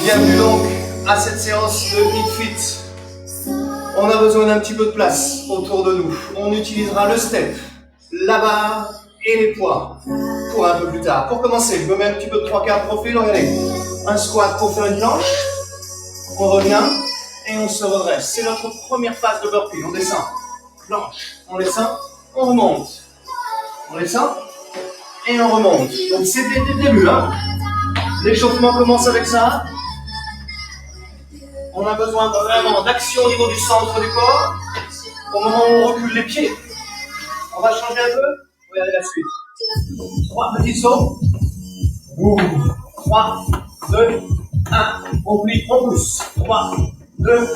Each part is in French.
Bienvenue donc à cette séance de HIIT. On a besoin d'un petit peu de place autour de nous. On utilisera le step, la barre et les poids pour un peu plus tard. Pour commencer, je me mets un petit peu de 3/4 de profil. Regardez, un squat pour faire une planche. On revient et on se redresse. C'est notre première phase de burpee. On descend, planche, on descend, on remonte. On descend et on remonte. Donc c'est dès le début. Hein. L'échauffement commence avec ça. On a besoin vraiment d'action au niveau du centre du corps. Au moment où on recule les pieds, on va changer un peu. Regardez la suite. 3 petits sauts. 3, 2, 1. On plie, on pousse. 3, 2,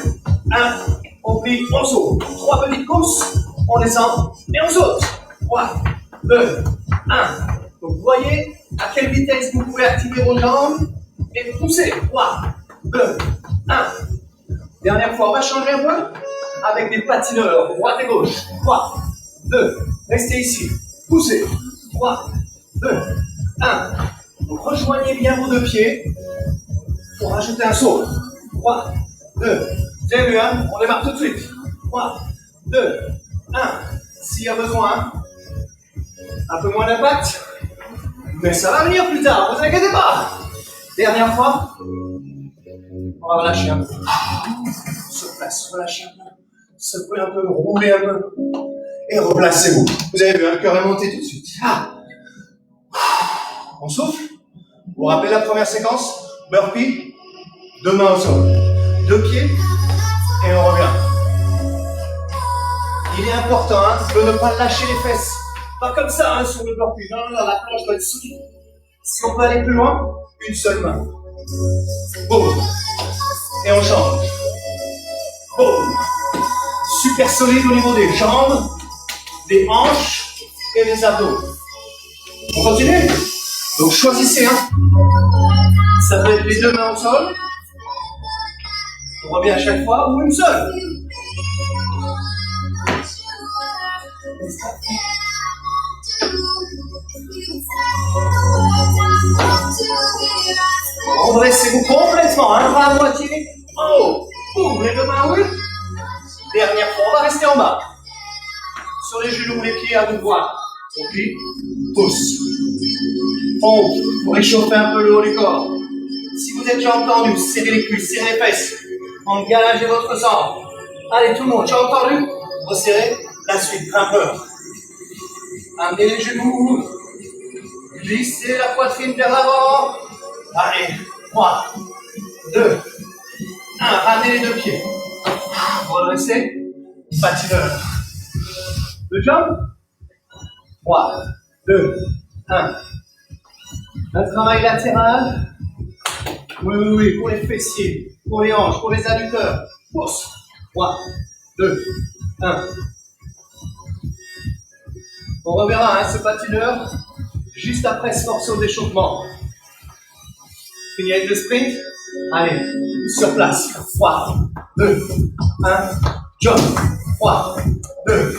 1. On plie, on saute. 3 petites courses. On descend et on saute. 3, 2, 1. Donc vous voyez à quelle vitesse vous pouvez activer vos jambes et pousser. 3, 2, 1. Dernière fois, on va changer un peu avec des patineurs, droite et gauche. 3, 2, restez ici. Poussez. 3, 2, 1. Donc rejoignez bien vos deux pieds pour rajouter un saut. 3, 2, vous avez vu, hein? On démarre tout de suite. 3, 2, 1. S'il y a besoin, un peu moins d'impact, mais ça va venir plus tard, vous inquiétez pas. Dernière fois, on va relâcher un peu. Se place, relâchez un peu. Secouez un peu, roulez un peu. Et replacez-vous. Vous avez vu, le cœur est monté tout de suite. On souffle. Vous vous rappelez la première séquence? Burpee, 2 mains au sol. 2 pieds, et on revient. Il est important de ne pas lâcher les fesses. Pas comme ça sur le burpee. Non, la planche doit être soutenue. Si on peut aller plus loin, une seule main. Boum. Et on change. Boum. Super solide au niveau des jambes, des hanches et des abdos. On continue? Donc choisissez un. Ça peut être les 2 mains au sol. On revient à chaque fois ou une seule. Redressez-vous complètement, hein, pas à moitié. En haut. Boum, les 2 mains en haut. Dernière fois, on va rester en bas. Sur les genoux, les pieds à vous voir. On plie, pousse. Pompe pour réchauffer un peu le haut du corps. Si vous êtes déjà entendu, serrez les cuisses, serrez les fesses. Engagez votre sang. Allez, tout le monde, j'ai entendu? Resserrez. La suite, grimpeur. Amenez les genoux. Glissez la poitrine vers l'avant. Allez, 3, 2, 1. Ramenez les 2 pieds. Redressez. Patineur. Le jump. 3, 2, 1. Un travail latéral. Oui, pour les fessiers, pour les hanches, pour les adducteurs. Pousse. 3, 2, 1. On reverra ce patineur juste après ce morceau d'échauffement. Fini avec le sprint. Allez, sur place. 3, 2, 1. Jump. 3, 2,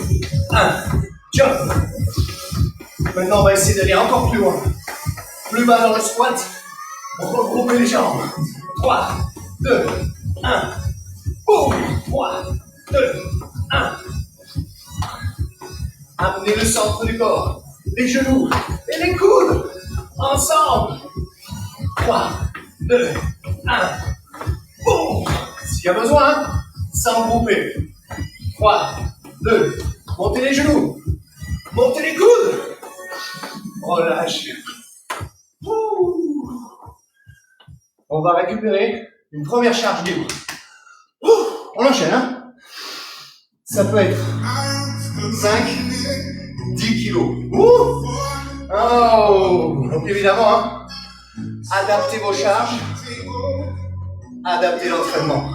1. Jump. Maintenant, on va essayer d'aller encore plus loin. Plus bas dans le squat. Regroupez les jambes. 3, 2, 1. Boum. 3, 2, 1. Amenez le centre du corps, les genoux et les coudes ensemble. 3, 2, 1. Boum. S'il y a besoin, sans grouper. 3, 2. Montez les genoux. Montez les coudes. Relâchez. On va récupérer une première charge libre. On enchaîne, hein? Ça peut être 5, 10 kilos. Oh! Donc évidemment, hein, adaptez vos charges, adaptez l'entraînement.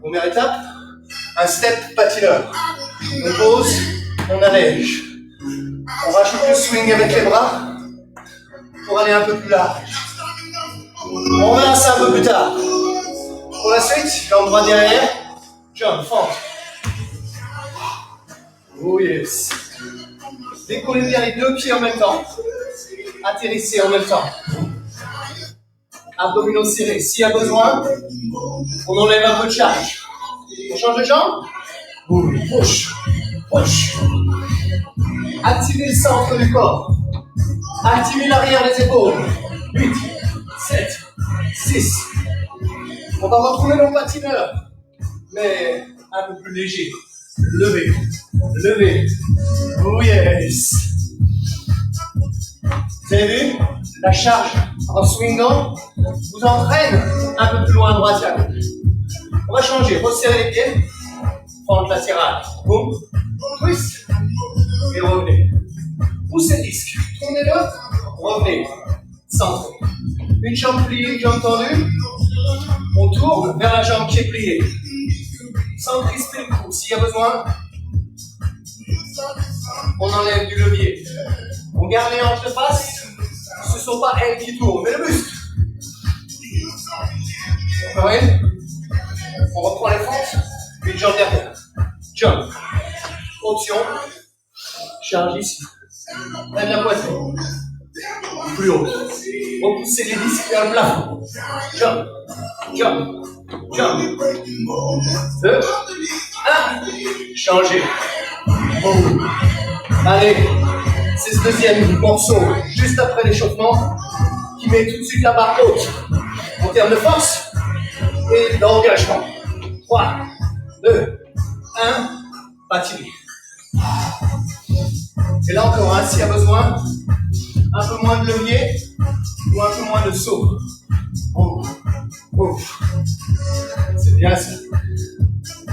Première étape, un step patineur. On pose, on allège. On rajoute le swing avec les bras pour aller un peu plus large. On verra ça un peu plus tard. Pour la suite, jambe droite derrière, jump, fente. Oh yes. Décollez bien les 2 pieds en même temps. Atterrissez en même temps. abdominaux serrés. S'il y a besoin, on enlève un peu de charge. On change de jambe. Push, push. Activez le centre du corps. Activez l'arrière des épaules. 8, 7, 6. On va retrouver nos patineurs, mais un peu plus léger. Levez, levez. Oh yes. Vous avez vu? La charge en swingant vous entraîne un peu plus loin à droite et à gauche. On va changer, resserrer les pieds, fente latérale, boum, twist, et revenez. Poussez le disque, tournez-le, revenez, centrez. Une jambe pliée, une jambe tendue, on tourne vers la jambe qui est pliée. Sans crisper le cou, s'il y a besoin, on enlève du levier. On garde les hanches de face. Ce ne sont pas elles qui tournent, mais le buste. Vous voyez? On reprend les fentes, une jambe derrière. Jump. Option. Charge ici. Prenne la poitrine. Plus haut. Repoussez les disques vers le plafond. Jump. Jump. Jump. 2, 1. Changez. Boum. Allez. C'est ce deuxième morceau, juste après l'échauffement, qui met tout de suite la barre haute en termes de force et d'engagement. 3, 2, 1, patinez. Et là encore, hein, s'il y a besoin, un peu moins de levier ou un peu moins de saut. C'est bien ça.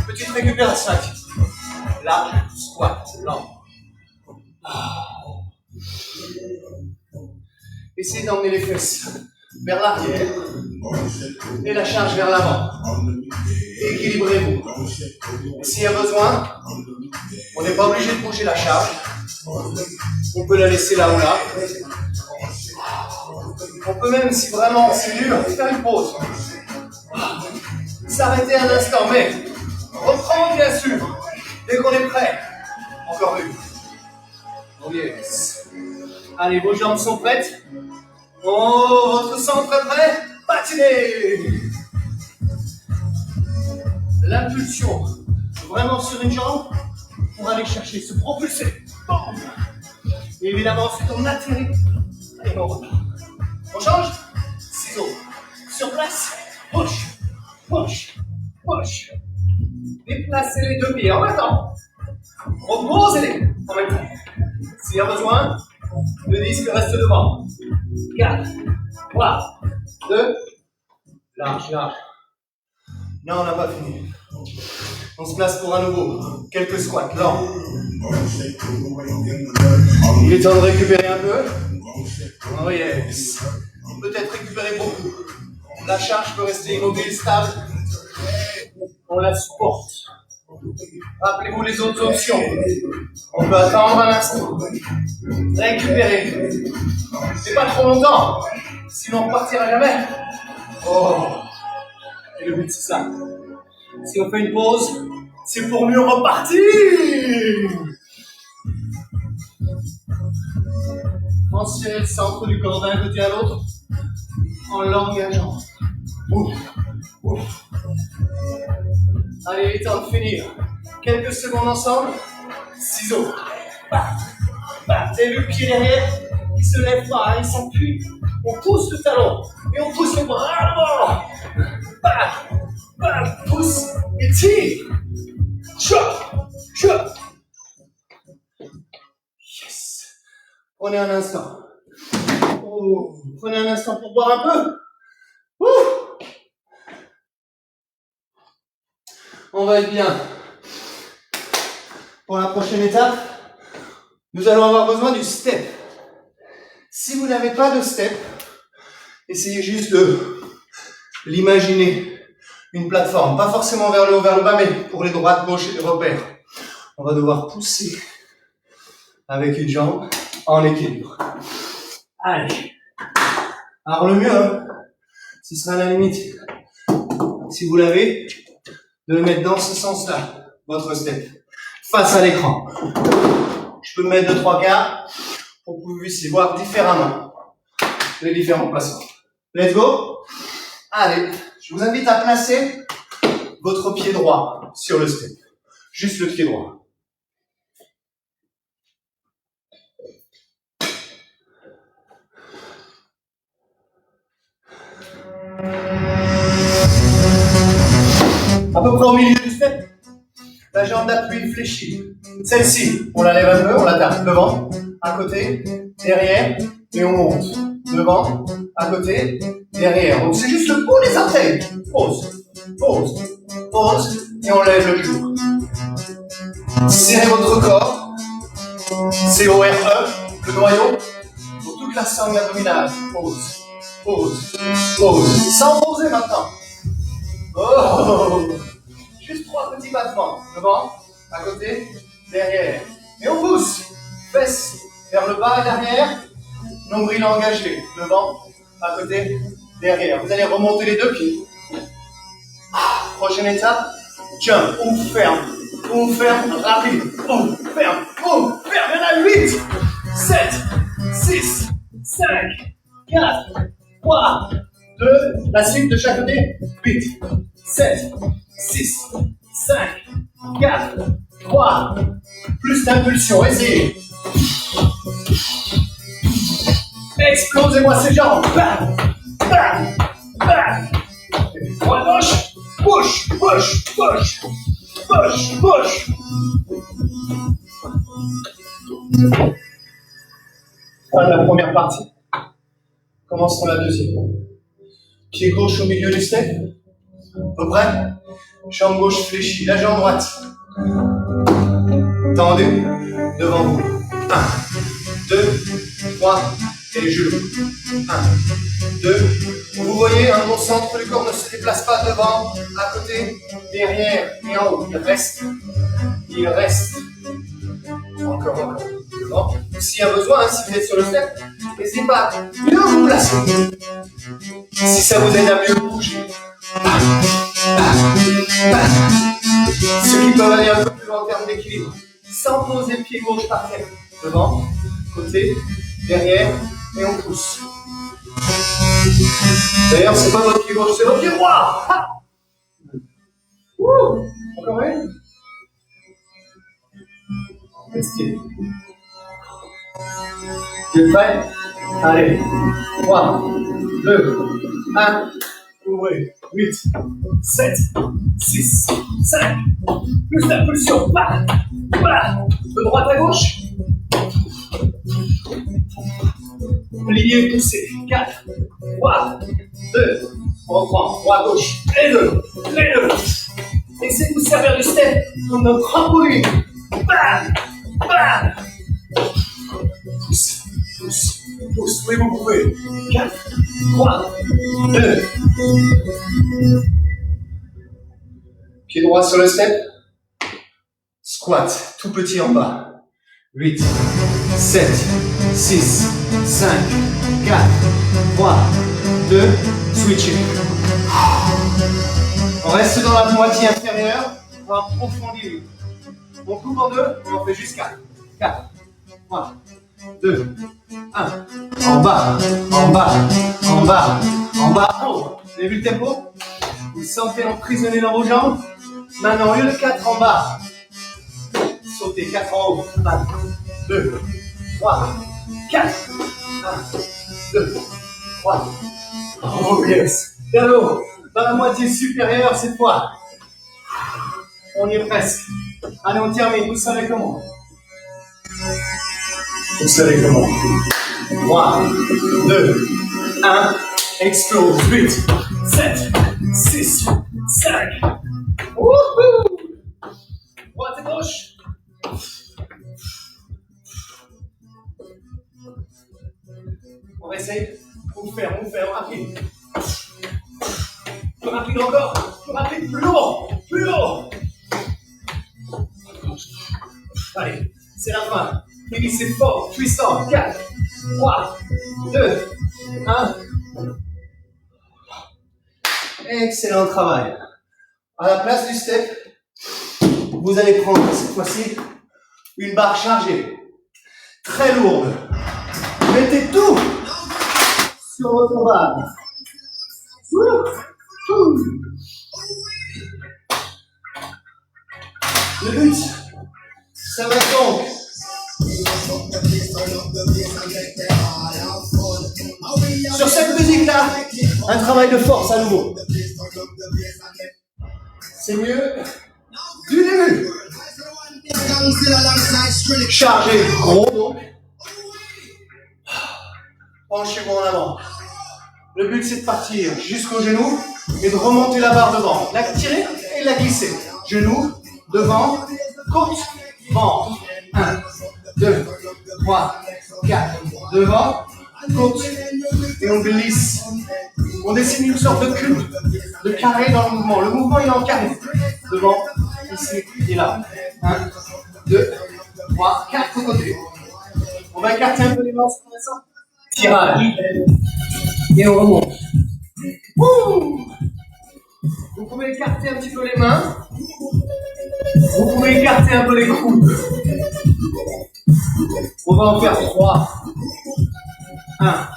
Petite récupération active. Là, squat, lent. Essayez d'emmener les fesses vers l'arrière et la charge vers l'avant. Équilibrez-vous. S'il y a besoin, on n'est pas obligé de bouger la charge. On peut la laisser là ou là. On peut même, si vraiment c'est dur, faire une pause. S'arrêter un instant, mais reprendre bien sûr. Dès qu'on est prêt. Encore une. Oh yes. Allez, vos jambes sont prêtes. Oh, votre centre est prêt. Patinez. L'impulsion, vraiment sur une jambe, pour aller chercher, se propulser. Boum. Et évidemment, ensuite on atterrit. Et on repart. On change. Ciseaux. Sur place. Push. Push. Push. Déplacez les deux pieds en même temps. Reposez-les en même temps. S'il y a besoin, le disque reste devant. 4, 3, 2, large, large. Non, on n'a pas fini. On se place pour un nouveau. Quelques squats lents. Il est temps de récupérer un peu. Oh yes. Peut-être récupérer beaucoup. La charge peut rester immobile, stable. On la supporte. Rappelez-vous les autres options. On peut attendre un instant. Récupérer. C'est pas trop longtemps. Sinon on ne partira jamais. Oh. Et le but c'est ça. Si on fait une pause, c'est pour mieux repartir. Transférez le centre du corps d'un côté à l'autre en l'engageant. Ouf. Ouf. Allez, il est temps de finir. Quelques secondes ensemble. Ciseaux. Bah. Bah. Vous avez vu le pied derrière? Il se lève pas, hein, il s'appuie. On pousse le talon et on pousse le bras avant. Bah. Bah. Pousse et tire. Chop. Chop. Yes. Prenez un instant. Oh. Prenez un instant pour boire un peu. Ouh. On va être bien. Pour la prochaine étape, nous allons avoir besoin du step. Si vous n'avez pas de step, essayez juste de l'imaginer. Une plateforme, pas forcément vers le haut, vers le bas, mais pour les droites, gauches et les repères. On va devoir pousser avec une jambe en équilibre. Allez. Alors le mieux, hein, ce sera à la limite, si vous l'avez, de le mettre dans ce sens-là, votre step, face à l'écran. Je peux me mettre de 3/4 pour que vous puissiez voir différemment les différents placements. Let's go! Allez, je vous invite à placer votre pied droit sur le step. Juste le pied droit. À peu près au milieu du step, la jambe d'appui fléchie. Celle-ci, on la lève un peu, on la tape devant, à côté, derrière, et on monte. Devant, à côté, derrière. Donc c'est juste le bout des orteils. Pause, pause, pause, et on lève le genou. Serrez votre corps. CORE, le noyau, pour toute la sangle abdominale. Pause, pause, pause. Sans poser maintenant. Oh! Juste 3 petits battements. Devant, à côté, derrière. Et on pousse. Fesses vers le bas et derrière. Nombril engagé. Devant, à côté, derrière. Vous allez remonter les deux pieds. Prochaine étape. Jump. On ferme. Rapide. On ferme. Il y en a 8, 7, 6, 5, 4, 3, 2. La suite de chaque côté. 8, 7, 6, 5, 4, 3. Plus d'impulsion. Essayez. Explosez-moi ces jambes. Bam, bam, bam. Droite gauche. Push, push, push. Push, push. Voilà la première partie. Commençons la deuxième. Pied gauche au milieu du step. À peu près. Jambe gauche fléchie. La jambe droite. Tendez devant vous. 1, 2, 3. Et les genoux. 1, 2. Vous voyez, mon centre du corps ne se déplace pas devant, à côté, derrière et en haut. Il reste. Encore. Devant. S'il y a besoin, si vous êtes sur le step, n'hésitez pas à mieux vous placer. Si ça vous aide à mieux bouger. Ceux qui peuvent aller un peu plus loin en termes d'équilibre. Sans poser le pied gauche par terre. Devant, côté, derrière, et on pousse. D'ailleurs, c'est pas votre pied gauche, c'est votre pied droit. Encore une. Restez. Vous êtes prêts? Allez. 3, 2, 1. Ouvrez. 8, 7, 6, 5. Plus d'impulsion. Voilà. De droite à gauche. Plié, poussé. 4, 3, 2. On reprend. Droite, gauche. Les deux. Essayez de vous servir du step comme notre trampoline. Bam! Bam! Pousse. Oui, vous pouvez. 4, 3, 2. Pied droit sur le step. Squat, tout petit en bas. 8, 7, 6, 5, 4, 3, 2. Switching. On reste dans la moitié inférieure. On va approfondir. On coupe en deux, on en fait juste 4. 4, 3, 2, 1. En bas. Oh, vous avez vu le tempo? Vous sentez emprisonné dans vos jambes? Maintenant, au lieu de 4 en bas, sautez 4 en haut. 1, 2, 3, 4. 1, 2, 3. Oh yes. Dans la moitié supérieure cette fois. On y est presque. Allez, on termine. Vous savez comment? 3, 2, 1. Explose. 8, 7, 6, 5. Wouhou! Droite et gauche. On va essayer. On fait rapide. Plus rapide encore. Plus rapide, plus lourd. Allez, c'est la fin. Finissez fort, puissant. 4, 3, 2, 1. Excellent travail. À la place du step, vous allez prendre cette fois-ci une barre chargée, très lourde. Mettez tout sur votre barre. Le but, ça va donc. Sur cette musique-là, un travail de force à nouveau. C'est mieux du début. Chargez gros donc. Penchez-vous en avant. Le but c'est de partir jusqu'au genou et de remonter la barre devant. La tirer et la glisser. Genou, devant, côte, ventre. 1, 2, 3, 4. Devant, côte. Et on glisse. On dessine une sorte de cube, de carré dans le mouvement. Le mouvement il est en carré. Devant, ici et là. 1, 2, 3, 4 côtés. On va écarter un peu les mains, c'est intéressant. Tirage. Et on remonte. Vous pouvez écarter un petit peu les mains. Vous pouvez écarter un peu les coudes. On va en faire 3. 1,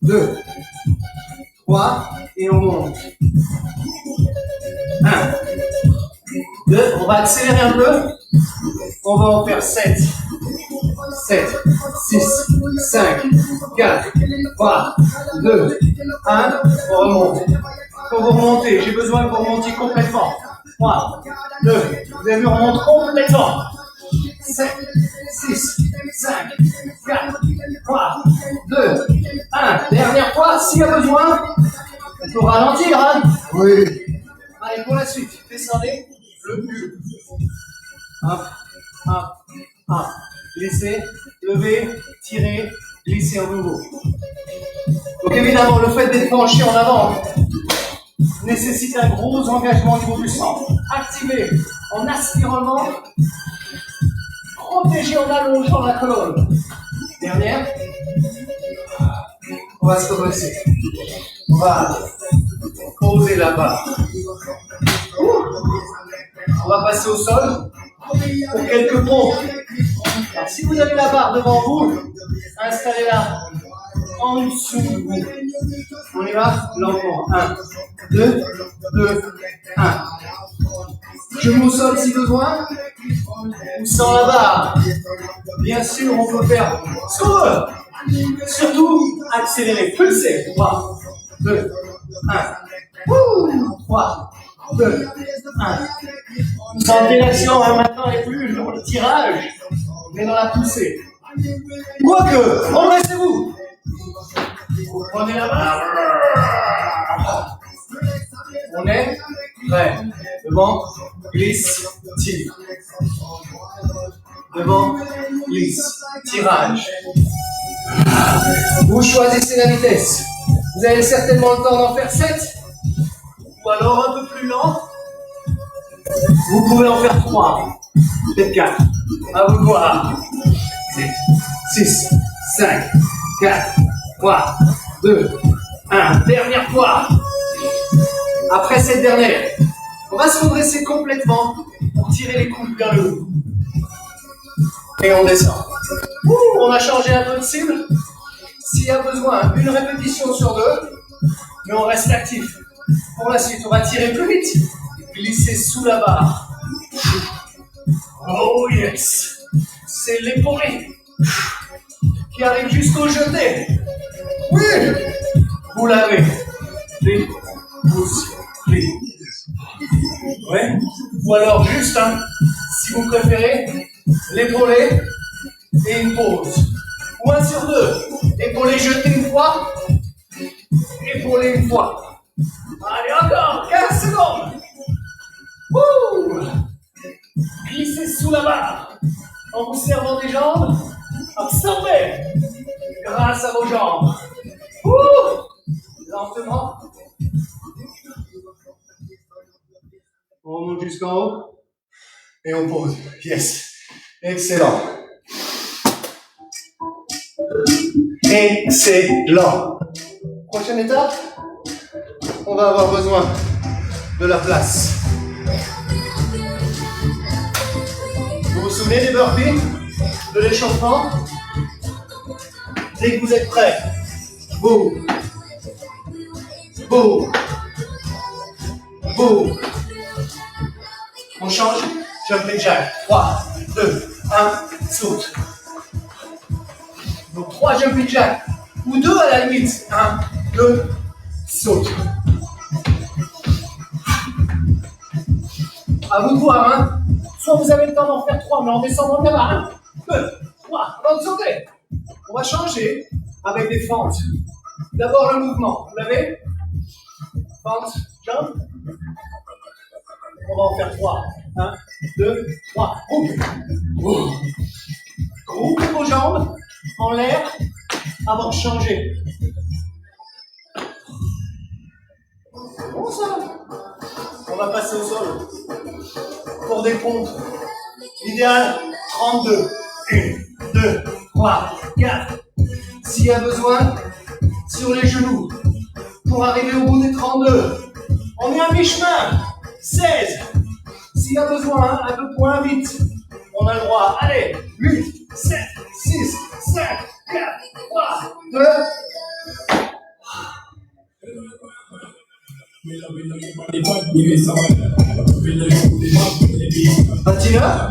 2, 3. Et on monte. 1, 2. On va accélérer un peu. On va en faire 7. 7, 6, 5, 4, 3, 2, 1, on remonte. Quand vous remontez, j'ai besoin que vous remontiez complètement. 3, 2, vous avez vu, on remonte complètement. 7, 6, 5, 4, 3, 2, 1. Dernière fois, s'il y a besoin, il faut ralentir, hein? Oui. Allez, pour la suite, descendez le cul. Hop, hop, hop. Glissez, levez, tirez, glissez à nouveau. Donc évidemment, le fait d'être penché en avant nécessite un gros engagement au niveau du sang. Activez en aspirant le ventre, protégez en allongeant la colonne. Dernière. On va se redresser. On va poser la barre. On va passer au sol pour quelques pompes. Alors, si vous avez la barre devant vous, installez-la en dessous de vous. On y va lentement. 1, 2, 2, 1. Genou au sol si besoin, ou sans la barre. Bien sûr, on peut faire ce qu'on veut. Surtout, accélérer, pulser. 3, 2, 1. 3, 2, 1. Sentez l'action, hein, maintenant, elle n'est plus dans le tirage, mais dans la poussée. Quoique, redressez-vous. Vous prenez la barre. On est prêt. Devant, glisse, tire. Devant, glisse, tirage. Vous choisissez la vitesse. Vous avez certainement le temps d'en faire 7. Ou alors un peu plus lent. Vous pouvez en faire 3. Peut-être 4. À vous de voir. 7, 6, 5, 4, 3, 2, 1. Dernière fois. Après cette dernière, on va se redresser complètement pour tirer les coudes vers le haut. Et on descend. On a changé un peu de cible. S'il y a besoin, une répétition sur 2, mais on reste actif. Pour la suite, on va tirer plus vite. Glisser sous la barre. Oh yes. C'est l'épaulé qui arrive jusqu'au jeté. Oui. Vous l'avez. Les pouces. Les. Ouais. Ou alors juste, hein, si vous préférez, l'épaulé et une pause. Ou 1 sur 2. Épaulé jeté une fois. Épaulé une fois. Allez, encore 15 secondes. Wouh. Glissez sous la barre. En vous servant des jambes. Absorbez. Grâce à vos jambes. Wouh. Lentement. On remonte jusqu'en haut. Et on pose. Yes. Excellent. Excellent. Prochaine étape. On va avoir besoin de la place. Vous vous souvenez des burpees, de l'échauffement? Dès que vous êtes prêts, vous boum, boum. On change, jumping jack. 3, 2, 1, saute. Donc 3 jumping jack, ou 2 à la limite. 1, 2, saute. À vous de voir, hein. Soit vous avez le temps d'en faire 3, mais en descendant bien bas. 1, 2, 3, avant de sauter. On va changer avec des fentes. D'abord le mouvement, vous l'avez? Fente, jump. On va en faire 3. 1, 2, 3. Groupe. Groupez vos jambes en l'air avant de changer. C'est bon ça? On va passer au sol. Pour des pompes. Idéal, 32. 1, 2, 3, 4. S'il y a besoin, sur les genoux. Pour arriver au bout des 32. On est à mi-chemin. 16. S'il y a besoin, un peu moins vite. On a le droit. Allez, 8, 7, 6, 5, 4, 3, 2. Patineur.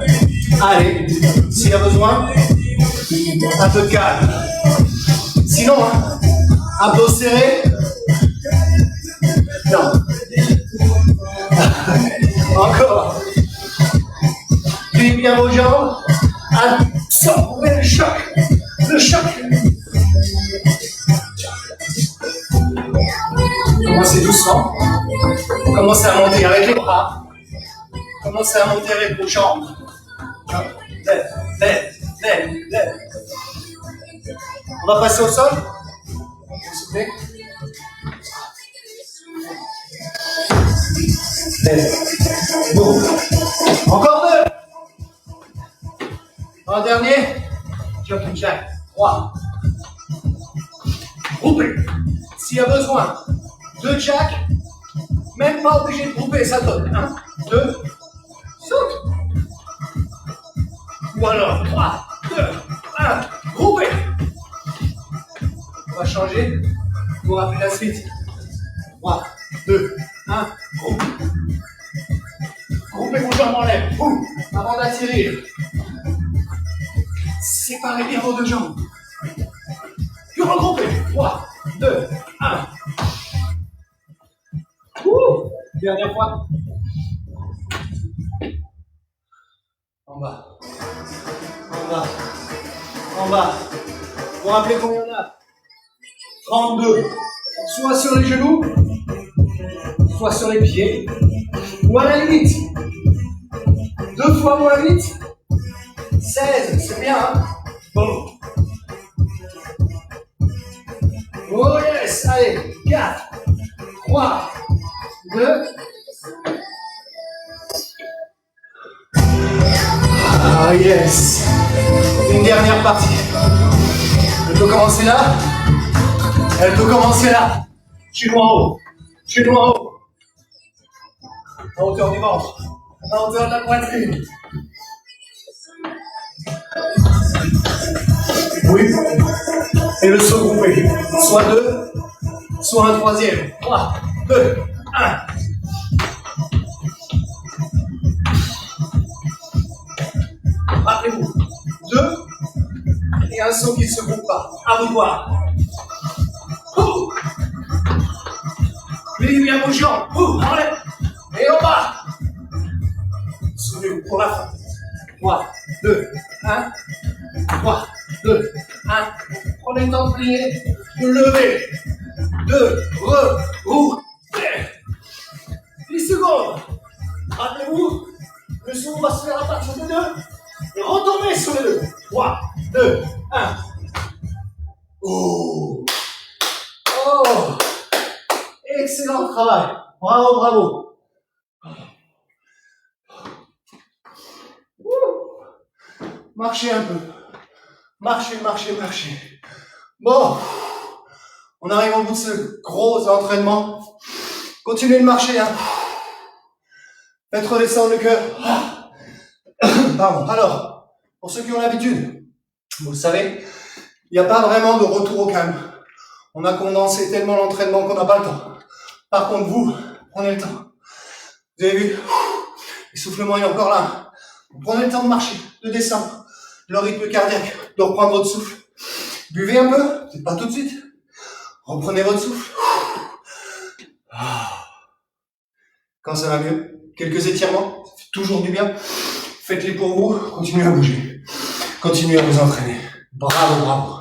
Allez, s'il y a besoin, un peu de calme. Sinon, hein, abdos serrés. Non. Encore. Pliez bien vos jambes. Absorbez le choc. Le choc. Commencez doucement. Commencez à monter avec les bras. Commencez à monter avec vos jambes. Lève, lève, lève, lève. On va passer au sol. Vous souvenez? Lève. Boum. Encore 2. Un dernier. Jumping jack. 3. Groupez. S'il y a besoin, 2 jack. Même pas obligé de grouper, ça donne. 1, 2, saute. Ou alors 3, 2, 1, groupez. On va changer. Vous vous rappelez la suite. 3, 2, 1, groupe. Groupez vos jambes en l'air. Boum. Avant d'atterrir. Séparez bien vos 2 jambes. Puis regroupez. 3, 2, 1. Dernière fois. En bas. En bas. En bas. Vous vous rappelez combien on a? 32. Soit sur les genoux, soit sur les pieds, ou à la limite. 2 fois moins vite. 16, c'est bien, hein? Bon. Oh yes, allez, 4, 3, 2. Ah yes. Une dernière partie. Elle peut commencer là. Elle peut commencer là. Chez nous en haut. Chez nous en haut. À hauteur du ventre. À hauteur de la poitrine. Oui. Et le saut groupé. Soit 2, soit un troisième. 3, 2, 1. Rappelez-vous. 2 et un saut qui ne se groupe pas. À vous de voir. Pliez bien vos jambes. Enlève. Et en bas. Souvenez-vous pour la fin. 3, 2, 1. 3, 2, 1. Prenez le temps de plier, de lever, de rerouler. 10 secondes. Rappelez-vous, le saut va se faire à partir de 2. Et retournez sur les 2. 3, 2, 1. Oh. Oh. Excellent travail. Bravo, bravo. Marchez un peu. Marchez, marchez, marchez. Bon. On arrive au bout de ce gros entraînement. Continuez de marcher, hein. Faites redescendre le cœur. Pardon. Alors, pour ceux qui ont l'habitude, vous le savez, il n'y a pas vraiment de retour au calme. On a condensé tellement l'entraînement qu'on n'a pas le temps. Par contre, vous, prenez le temps. Vous avez vu, l'essoufflement est encore là. Vous prenez le temps de marcher, de descendre, le rythme cardiaque, de reprendre votre souffle. Buvez un peu, peut-être pas tout de suite. Reprenez votre souffle. Quand ça va mieux, quelques étirements, ça fait toujours du bien. Faites-les pour vous, continuez à bouger. Continuez à vous entraîner. Bravo, bravo.